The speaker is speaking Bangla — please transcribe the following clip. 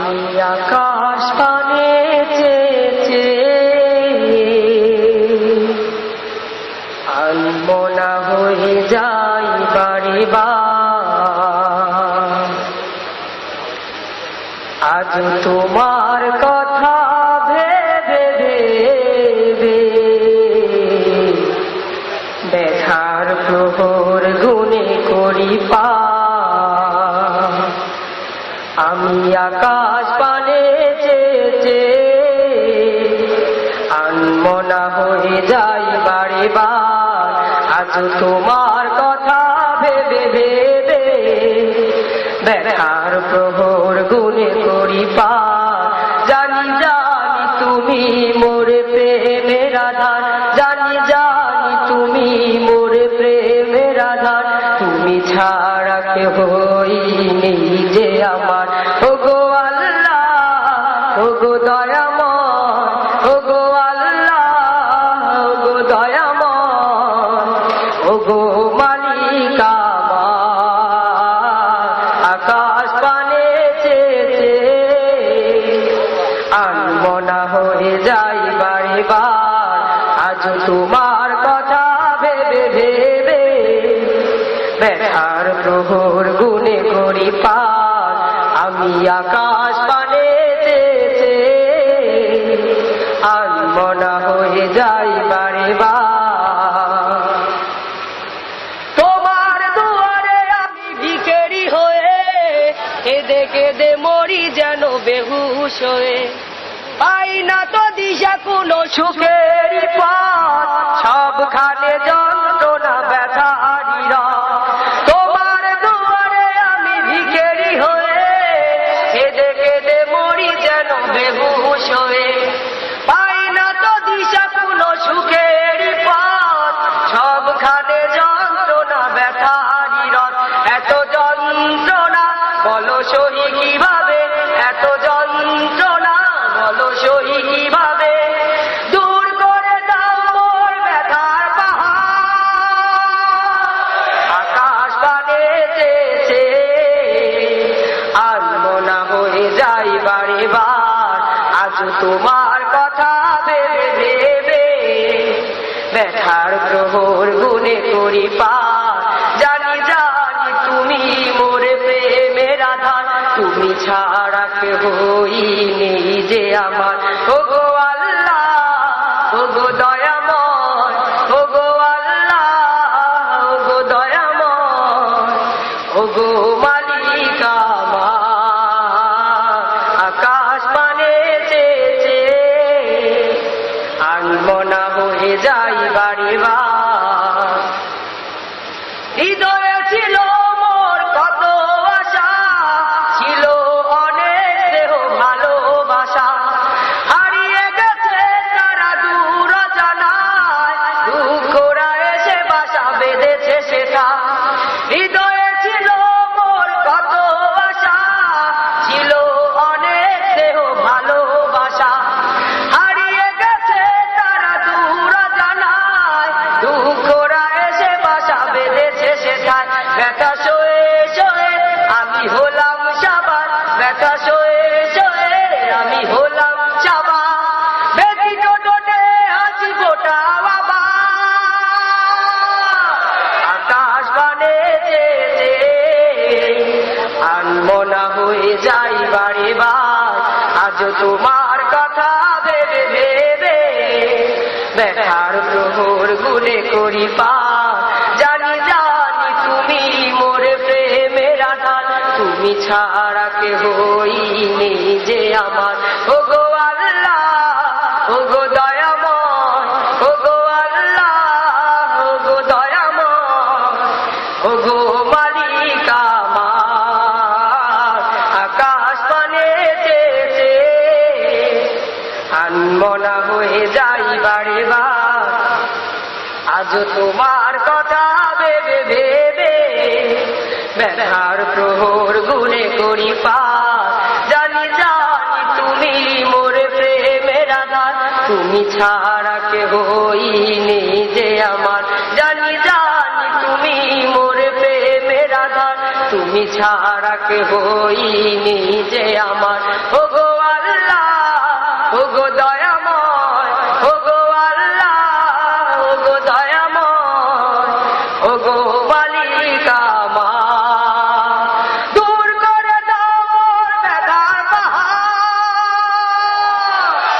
আমি আকাশ পানে চেয়ে আনমনা হয়ে যাই বারে বার। আজ তোমার কথা ভেবে ভেবে ব্যথার প্রহর গুনে করি পার। আমি আকাশ পানে চেয়ে আনমনা হয়ে যাই বারে বার। আজ তোমার কথা ভেবে ভেবে ব্যথার প্রহর গুনে করি পার। জানি জানি তুমি মোর প্রেমের আধার, জানি জানি তুমি মোর প্রেমের আধার। তুমি ছাড়া কেহ নেই যে আমার। ওগো আল্লাহ, ওগো দয়াময়, ওগো আল্লাহ, ওগো দয়াময়, ওগো মালিক আমার। আকাশ পানে চেয়ে আনমনা হয়ে যাই বারে বার। আজ তোমার কথা ভেবে ভেবে ব্যথার প্রহর গুনে করি পার। আমি আকাশ পানে চেয়ে আনমনা হয়ে যাই বারে বার। তোমার দুয়ারে আমি ভিখারি হয়ে কেঁদে কেঁদে মরি যেন বেহুশ হয়ে। পাই না তো দিশা কোনো সুখের পথ, সবখানে যন্ত্রণা ব্যথারি রাত। তোমার দুয়ারে আমি ভিখারি হয়ে কেঁদে কেঁদে মরি যেন বেহুশ হয়ে। পাই না তো দিশা কোনো সুখের পথ, সবখানে যন্ত্রণা ব্যথারি রাত। এত যন্ত্রণা বলো সহি কিভাবে, এত যন্ত্রণা বলো সহি কিভাবে। দূর করে দাও মোর ব্যথার পাহাড়। আকাশ পানে চেয়ে আনমনা হয়ে যাই বারে বার। আজ তোমার কথা ভেবে ভেবে ব্যথার প্রহর গুনে করি পার। জানি জানি তুমি মোর প্রেমের আধার, তুমি ছাড়া কেহ নেই যে আমার। ওগো আল্লাহ, ওগো দয়াময়, ওগো আল্লাহ, ওগো দয়াময়, ওগো মালিক আমার। আকাশ পানে চেয়ে আনমনা হয়ে যাই বারে বার। হৃদয়ে ছিল মোর কত আশা, ছিল অনেক দেহ ভালোবাসা। হারিয়ে গেছে তারা দূর জানায়, দুঃখরা এসে বাসা বেঁধেছে সেটা। হৃদয়ে ছিল মোর কত আশা, ছিল অনেক দেহ ভালোবাসা। হারিয়ে গেছে তারা দূর জানায়, দুঃখরা এসে বাসা বেঁধেছে সেটায়। ব্যথা সয়ে সয়ে আমি হলাম সাবান, ব্যথা সয়ে সয়ে আমি হলাম সাবান। ব্যথিত টোটে হাসি ফোটা বাবা। আকাশ পানে চেয়ে আনমনা হয়ে যাই বারে বার। আজ তোমার কথা ভেবে ভেবে ব্যথার প্রহর গুনে করি পার। জানি জানি তুমি মোর প্রেমের আধার, তুমি ছাড়া কেহ নেই যে আমার। ওগো আল্লাহ, ওগো দয়াময়, ওগো আল্লাহ, ওগো দয়াময়, ওগো মালিক আমার। আকাশ পানে চেয়ে আনমনা হয়ে যাই বারে বার। আজ তোমার কথা ভেবে ভেবে ব্যথার প্রহর গুনে করি পার। জানি জানি তুমি মোর প্রেমের আধার, তুমি ছাড়া কেহ নেই যে আমার। জানি জানি তুমি মোর প্রেমের আধার, তুমি ছাড়া কেহ নেই যে আমার।